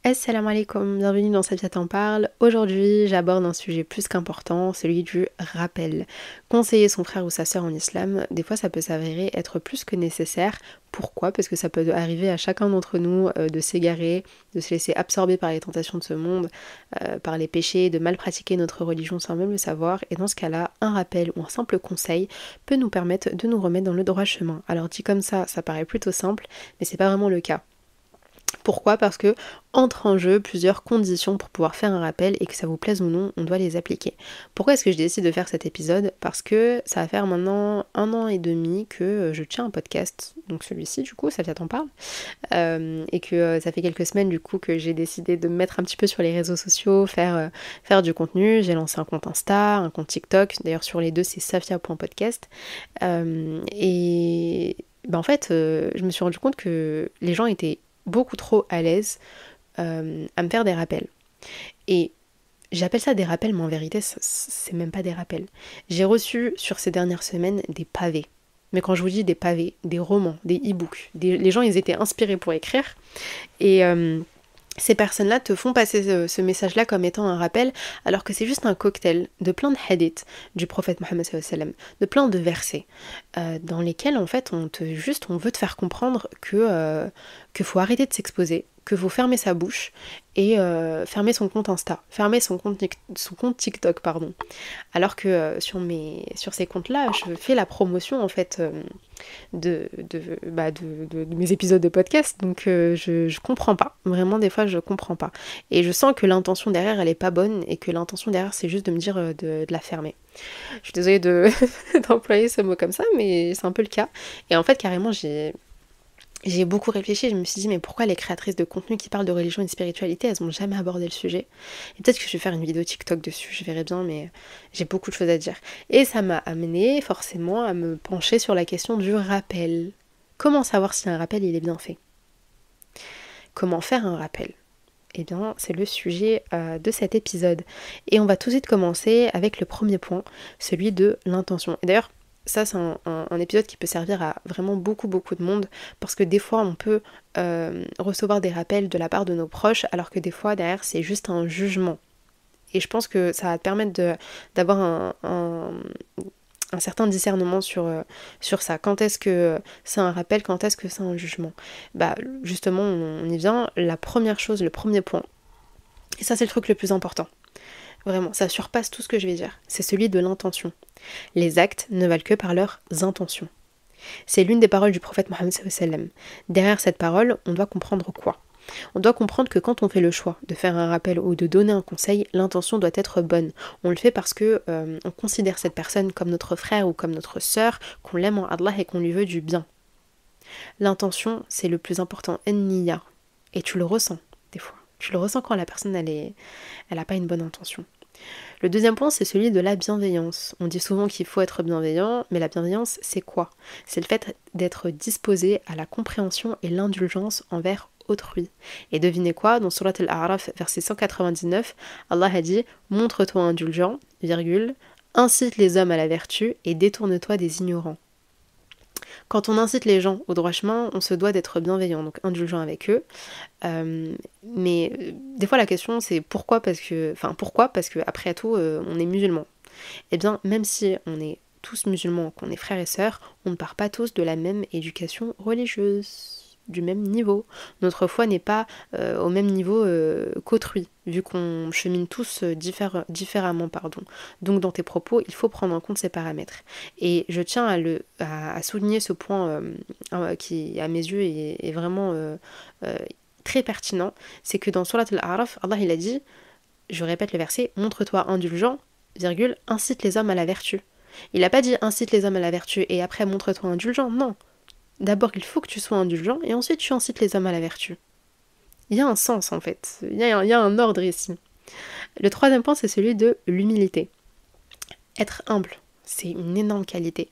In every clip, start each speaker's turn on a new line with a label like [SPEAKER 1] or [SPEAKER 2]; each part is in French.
[SPEAKER 1] Assalamu alaikum, bienvenue dans Safia t'en parle. Aujourd'hui, j'aborde un sujet plus qu'important, celui du rappel. Conseiller son frère ou sa sœur en islam, des fois ça peut s'avérer être plus que nécessaire. Pourquoi? Parce que ça peut arriver à chacun d'entre nous de s'égarer, de se laisser absorber par les tentations de ce monde, par les péchés, de mal pratiquer notre religion sans même le savoir. Et dans ce cas-là, un rappel ou un simple conseil peut nous permettre de nous remettre dans le droit chemin. Alors dit comme ça paraît plutôt simple, mais c'est pas vraiment le cas. Pourquoi? Parce que entrent en jeu plusieurs conditions pour pouvoir faire un rappel et que ça vous plaise ou non, on doit les appliquer. Pourquoi est-ce que je décide de faire cet épisode? Parce que ça va faire maintenant 1 an et demi que je tiens un podcast, donc celui-ci du coup, Safia t'en parle, et que ça fait quelques semaines du coup que j'ai décidé de me mettre un petit peu sur les réseaux sociaux, faire du contenu. J'ai lancé un compte Insta, un compte TikTok, d'ailleurs sur les deux c'est safia.podcast, et en fait je me suis rendu compte que les gens étaient beaucoup trop à l'aise à me faire des rappels. Et j'appelle ça des rappels, mais en vérité, c'est même pas des rappels. J'ai reçu sur ces dernières semaines des pavés. Mais quand je vous dis des pavés, des romans, des e-books, les gens, ils étaient inspirés pour écrire. Et ces personnes-là te font passer ce message-là comme étant un rappel, alors que c'est juste un cocktail de plein de hadiths du prophète Mohammed sallallahu alayhi wa sallam, de plein de versets, dans lesquels en fait on veut te faire comprendre que faut arrêter de s'exposer, que faut fermer sa bouche et fermer son compte Insta, fermer son compte TikTok, pardon. Alors que sur ces comptes-là, je fais la promotion en fait de mes épisodes de podcast, donc je comprends pas. Vraiment, des fois, je comprends pas. Et je sens que l'intention derrière, elle est pas bonne, et que l'intention derrière, c'est juste de me dire de la fermer. Je suis désolée d'employer ce mot comme ça, mais c'est un peu le cas. Et en fait, carrément, j'ai beaucoup réfléchi, je me suis dit mais pourquoi les créatrices de contenu qui parlent de religion et de spiritualité, elles n'ont jamais abordé le sujet? Et peut-être que je vais faire une vidéo TikTok dessus, je verrai bien, mais j'ai beaucoup de choses à dire. Et ça m'a amené forcément à me pencher sur la question du rappel. Comment savoir si un rappel il est bien fait? Comment faire un rappel? Eh bien, c'est le sujet de cet épisode. Et on va tout de suite commencer avec le premier point, celui de l'intention. Et d'ailleurs, ça c'est un épisode qui peut servir à vraiment beaucoup de monde, parce que des fois on peut recevoir des rappels de la part de nos proches, alors que des fois derrière c'est juste un jugement. Et je pense que ça va te permettre d'avoir un certain discernement sur ça. Quand est-ce que c'est un rappel, quand est-ce que c'est un jugement? Bah justement on y vient, la première chose, le premier point, et ça c'est le truc le plus important. Vraiment, ça surpasse tout ce que je vais dire. C'est celui de l'intention. Les actes ne valent que par leurs intentions. C'est l'une des paroles du prophète Mohammed sallallahu alayhi wa sallam. Derrière cette parole, on doit comprendre quoi? On doit comprendre que quand on fait le choix de faire un rappel ou de donner un conseil, l'intention doit être bonne. On le fait parce que on considère cette personne comme notre frère ou comme notre sœur, qu'on l'aime en Allah et qu'on lui veut du bien. L'intention, c'est le plus important. En-niya. Et tu le ressens, des fois. Tu le ressens quand la personne, elle a pas une bonne intention. Le deuxième point, c'est celui de la bienveillance. On dit souvent qu'il faut être bienveillant, mais la bienveillance, c'est quoi? C'est le fait d'être disposé à la compréhension et l'indulgence envers autrui. Et devinez quoi? Dans Surat Al-A'raf, verset 199, Allah a dit « Montre-toi indulgent, virgule, incite les hommes à la vertu et détourne-toi des ignorants ». Quand on incite les gens au droit chemin, on se doit d'être bienveillant, donc indulgent avec eux. Mais des fois la question c'est pourquoi? Parce que après tout, on est musulmans. Eh bien, même si on est tous musulmans, qu'on est frères et sœurs, on ne part pas tous de la même éducation religieuse, du même niveau. Notre foi n'est pas au même niveau qu'autrui, vu qu'on chemine tous différemment. Donc dans tes propos, il faut prendre en compte ces paramètres. Et je tiens à souligner ce point qui, à mes yeux, est vraiment très pertinent, c'est que dans Surat Al-A'raf, Allah il a dit, je répète le verset, montre-toi indulgent, virgule, incite les hommes à la vertu. Il n'a pas dit incite les hommes à la vertu et après montre-toi indulgent, non. D'abord il faut que tu sois indulgent et ensuite tu incites les hommes à la vertu. Il y a un sens en fait, il y a un ordre ici. Le troisième point c'est celui de l'humilité. Être humble, c'est une énorme qualité.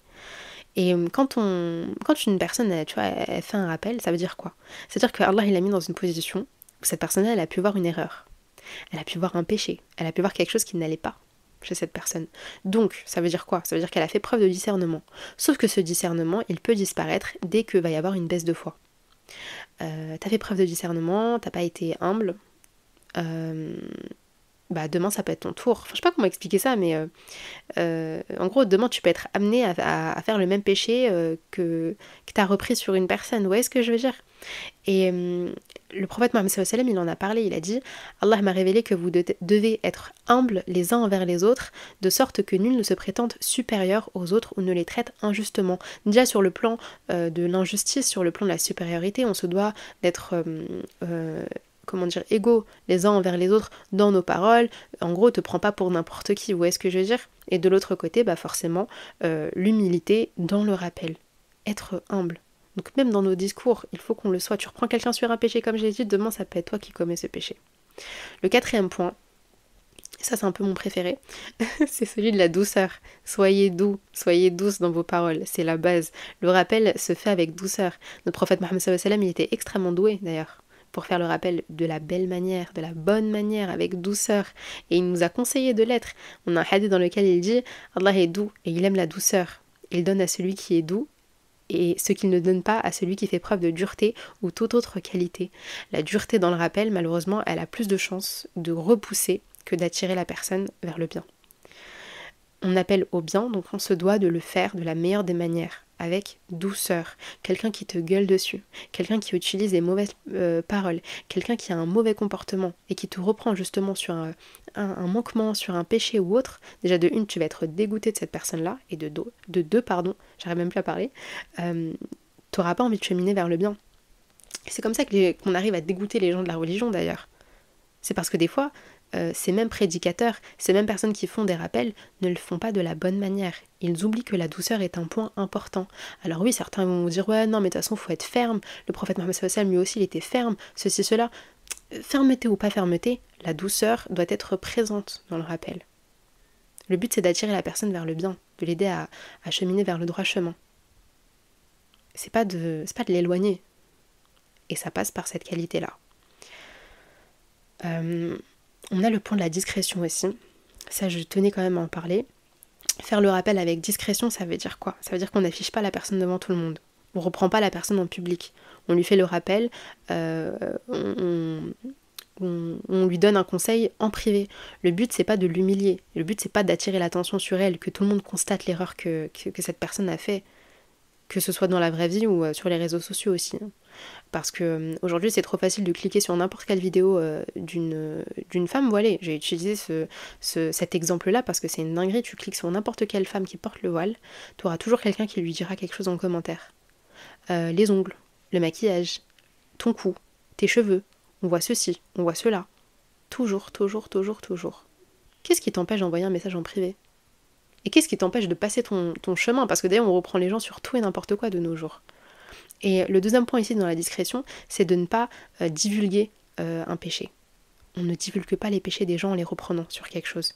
[SPEAKER 1] Et quand une personne, tu vois, elle fait un rappel, ça veut dire quoi? C'est-à-dire que Allah il l'a mis dans une position où cette personne-là, elle a pu voir une erreur. Elle a pu voir un péché. Elle a pu voir quelque chose qui n'allait pas chez cette personne. Donc, ça veut dire quoi? Ça veut dire qu'elle a fait preuve de discernement. Sauf que ce discernement, il peut disparaître dès qu'il va y avoir une baisse de foi. T'as fait preuve de discernement, t'as pas été humble, demain ça peut être ton tour. Enfin, je sais pas comment expliquer ça, mais en gros, demain tu peux être amené à faire le même péché que tu as repris sur une personne. Vous voyez ce que je veux dire? Et le prophète Mohammed sallallahu alayhi wa sallam, il en a parlé, il a dit Allah m'a révélé que vous devez être humbles les uns envers les autres, de sorte que nul ne se prétende supérieur aux autres ou ne les traite injustement. Déjà sur le plan de l'injustice, sur le plan de la supériorité, on se doit d'être égaux les uns envers les autres dans nos paroles. En gros, te prends pas pour n'importe qui, vous voyez ce que je veux dire? Et de l'autre côté, forcément, l'humilité dans le rappel. Être humble. Donc même dans nos discours, il faut qu'on le soit. Tu reprends quelqu'un sur un péché, comme j'ai dit, demain ça peut être toi qui commets ce péché. Le 4e point, ça c'est un peu mon préféré, c'est celui de la douceur. Soyez doux, soyez douce dans vos paroles, c'est la base. Le rappel se fait avec douceur. Notre prophète Mohammed sallallahu alayhi wa sallam, il était extrêmement doué d'ailleurs, pour faire le rappel de la belle manière, de la bonne manière, avec douceur. Et il nous a conseillé de l'être. On a un hadith dans lequel il dit « Allah est doux et il aime la douceur. Il donne à celui qui est doux et ce qu'il ne donne pas à celui qui fait preuve de dureté ou toute autre qualité. » La dureté dans le rappel, malheureusement, elle a plus de chances de repousser que d'attirer la personne vers le bien. On appelle au bien, donc on se doit de le faire de la meilleure des manières, avec douceur. Quelqu'un qui te gueule dessus, quelqu'un qui utilise des mauvaises paroles, quelqu'un qui a un mauvais comportement et qui te reprend justement sur un manquement, sur un péché ou autre, déjà de une, tu vas être dégoûté de cette personne-là, et de deux, j'arrive même plus à parler, tu n'auras pas envie de cheminer vers le bien. C'est comme ça qu'on arrive à dégoûter les gens de la religion d'ailleurs. C'est parce que des fois, ces mêmes prédicateurs, ces mêmes personnes qui font des rappels ne le font pas de la bonne manière. Ils oublient que la douceur est un point important. Alors oui, certains vont vous dire « Ouais, non, mais de toute façon, il faut être ferme. Le prophète Mohammed sallallahu alayhi wa sallam, lui aussi, il était ferme. Ceci, cela. » Fermeté ou pas fermeté, la douceur doit être présente dans le rappel. Le but, c'est d'attirer la personne vers le bien, de l'aider à cheminer vers le droit chemin. C'est pas de l'éloigner. Et ça passe par cette qualité-là. On a le point de la discrétion aussi. Ça, je tenais quand même à en parler. Faire le rappel avec discrétion, ça veut dire quoi? Ça veut dire qu'on n'affiche pas la personne devant tout le monde. On ne reprend pas la personne en public. On lui fait le rappel, on lui donne un conseil en privé. Le but, c'est pas de l'humilier. Le but, c'est pas d'attirer l'attention sur elle, que tout le monde constate l'erreur que cette personne a fait, que ce soit dans la vraie vie ou sur les réseaux sociaux aussi. Parce que aujourd'hui, c'est trop facile de cliquer sur n'importe quelle vidéo d'une femme voilée. J'ai utilisé cet exemple-là parce que c'est une dinguerie. Tu cliques sur n'importe quelle femme qui porte le voile, tu auras toujours quelqu'un qui lui dira quelque chose en commentaire. Les ongles, le maquillage, ton cou, tes cheveux, on voit ceci, on voit cela. Toujours. Qu'est-ce qui t'empêche d'envoyer un message en privé? Et qu'est-ce qui t'empêche de passer ton chemin? Parce que d'ailleurs, on reprend les gens sur tout et n'importe quoi de nos jours. Et le deuxième point ici dans la discrétion, c'est de ne pas divulguer un péché. On ne divulgue pas les péchés des gens en les reprenant sur quelque chose.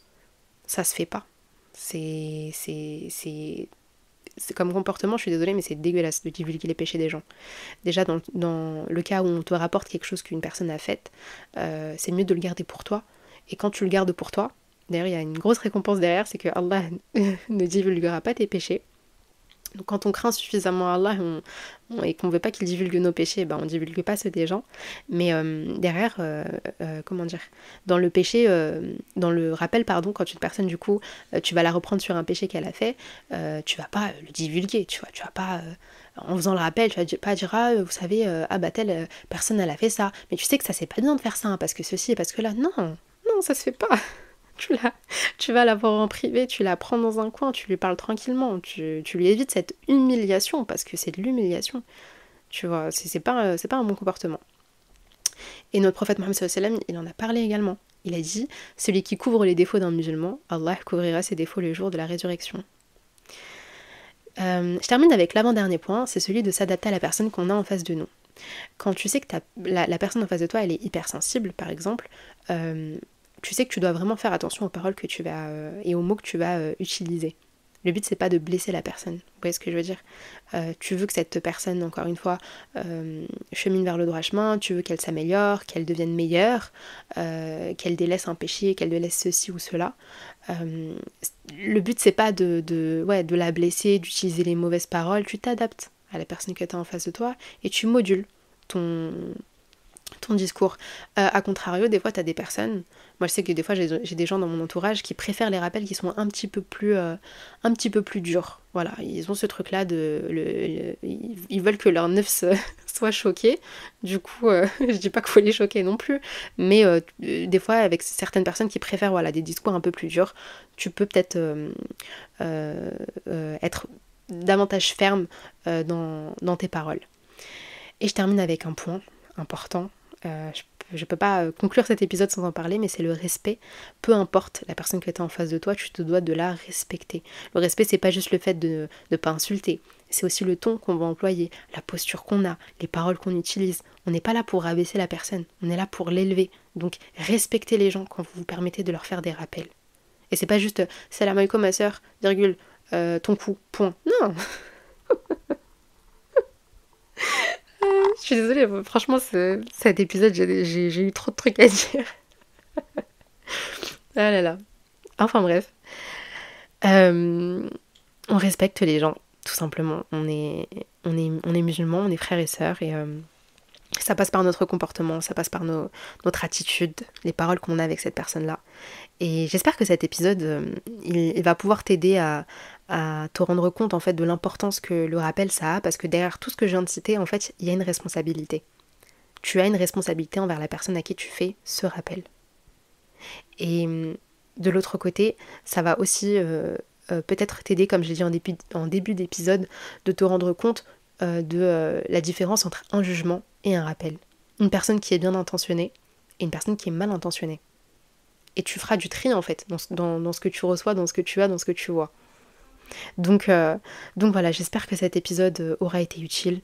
[SPEAKER 1] Ça se fait pas. C'est comme comportement, je suis désolée, mais c'est dégueulasse de divulguer les péchés des gens. Déjà, dans le cas où on te rapporte quelque chose qu'une personne a fait, c'est mieux de le garder pour toi. Et quand tu le gardes pour toi, d'ailleurs, il y a une grosse récompense derrière, c'est que Allah ne divulguera pas tes péchés. Donc quand on craint suffisamment Allah et qu'on ne veut pas qu'il divulgue nos péchés, on ne divulgue pas ceux des gens. Mais derrière, dans le péché, dans le rappel, quand une personne, du coup, tu vas la reprendre sur un péché qu'elle a fait, tu vas pas le divulguer, tu vois. Tu vas pas, en faisant le rappel, tu vas pas dire, vous savez, telle personne, elle a fait ça. Mais tu sais que ça, c'est pas bien de faire ça, parce que ceci et parce que là. Non, ça se fait pas. Tu vas la voir en privé, tu la prends dans un coin, tu lui parles tranquillement, tu lui évites cette humiliation, parce que c'est de l'humiliation. Tu vois, c'est pas un bon comportement. Et notre prophète Mohammed sallallahu alayhi wa sallam, il en a parlé également. Il a dit, celui qui couvre les défauts d'un musulman, Allah couvrira ses défauts le jour de la résurrection. Je termine avec l'avant-dernier point, c'est celui de s'adapter à la personne qu'on a en face de nous. Quand tu sais que la personne en face de toi, elle est hypersensible, par exemple, tu sais que tu dois vraiment faire attention aux paroles que tu vas et aux mots que tu vas utiliser. Le but, c'est pas de blesser la personne. Vous voyez ce que je veux dire? Tu veux que cette personne, encore une fois, chemine vers le droit chemin, tu veux qu'elle s'améliore, qu'elle devienne meilleure, qu'elle délaisse un péché, qu'elle délaisse ceci ou cela. Le but, c'est pas de la blesser, d'utiliser les mauvaises paroles. Tu t'adaptes à la personne que tu as en face de toi et tu modules ton ton discours. À contrario, des fois, tu as des personnes, moi je sais que des fois j'ai des gens dans mon entourage qui préfèrent les rappels qui sont un petit peu plus durs. Voilà, ils ont ce truc-là ils veulent que leur neuf soit choqué. Du coup, je dis pas qu'il faut les choquer non plus, mais des fois avec certaines personnes qui préfèrent voilà, des discours un peu plus durs, tu peux peut-être être davantage ferme dans tes paroles. Et je termine avec un point important. Je peux pas conclure cet épisode sans en parler, mais c'est le respect. Peu importe la personne que tu as en face de toi, tu te dois de la respecter. Le respect, c'est pas juste le fait de ne pas insulter. C'est aussi le ton qu'on va employer, la posture qu'on a, les paroles qu'on utilise. On n'est pas là pour rabaisser la personne, on est là pour l'élever. Donc respectez les gens quand vous vous permettez de leur faire des rappels. Et c'est pas juste salam alaikum ma soeur, virgule, ton cou, point. Non. Je suis désolée, franchement, cet épisode, j'ai eu trop de trucs à dire. Ah là là. Enfin bref. On respecte les gens, tout simplement. On est musulmans, on est frères et sœurs, et ça passe par notre comportement, ça passe par notre attitude, les paroles qu'on a avec cette personne-là. Et j'espère que cet épisode, il va pouvoir t'aider à te rendre compte en fait de l'importance que le rappel ça a, parce que derrière tout ce que je viens de citer, en fait, il y a une responsabilité. Tu as une responsabilité envers la personne à qui tu fais ce rappel. Et de l'autre côté, ça va aussi peut-être t'aider, comme j'ai dit en début d'épisode, de te rendre compte de la différence entre un jugement et un rappel. Une personne qui est bien intentionnée et une personne qui est mal intentionnée. Et tu feras du tri en fait dans ce que tu reçois, dans ce que tu as, dans ce que tu vois. Donc voilà, j'espère que cet épisode aura été utile.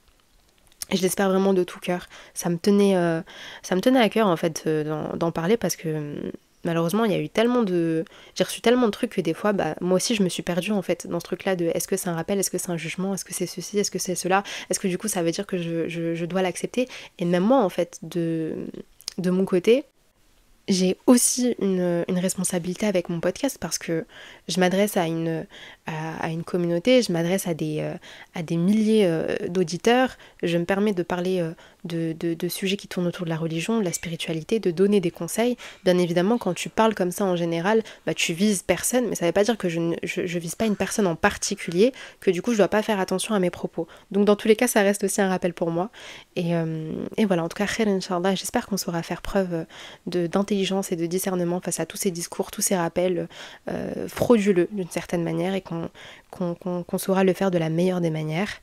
[SPEAKER 1] Et je l'espère vraiment de tout cœur. Ça me tenait à cœur en fait d'en parler parce que malheureusement il y a eu j'ai reçu tellement de trucs que des fois moi aussi je me suis perdue en fait dans ce truc là de est-ce que c'est un rappel, est-ce que c'est un jugement, est-ce que c'est ceci, est-ce que c'est cela, est-ce que du coup ça veut dire que je dois l'accepter. Et même moi en fait de mon côté, j'ai aussi une responsabilité avec mon podcast parce que je m'adresse à une communauté, je m'adresse à des milliers d'auditeurs, je me permets de parler de sujets qui tournent autour de la religion, de la spiritualité, de donner des conseils. Bien évidemment, quand tu parles comme ça en général, tu vises personne, mais ça ne veut pas dire que je vise pas une personne en particulier, que du coup je dois pas faire attention à mes propos. Donc dans tous les cas, ça reste aussi un rappel pour moi. Et voilà, en tout cas, khair, Inch'Allah, j'espère qu'on saura faire preuve d'intelligence et de discernement face à tous ces discours, tous ces rappels frauduleux d'une certaine manière, et qu'on saura le faire de la meilleure des manières.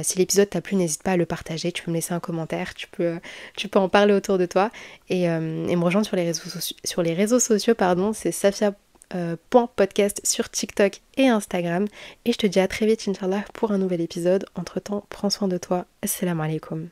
[SPEAKER 1] Si l'épisode t'a plu, n'hésite pas à le partager, tu peux me laisser un commentaire, tu peux en parler autour de toi, et me rejoindre sur les réseaux sociaux, c'est Safia.podcast sur TikTok et Instagram, et je te dis à très vite Inch'Allah pour un nouvel épisode. Entre temps, prends soin de toi. Assalamu alaikum.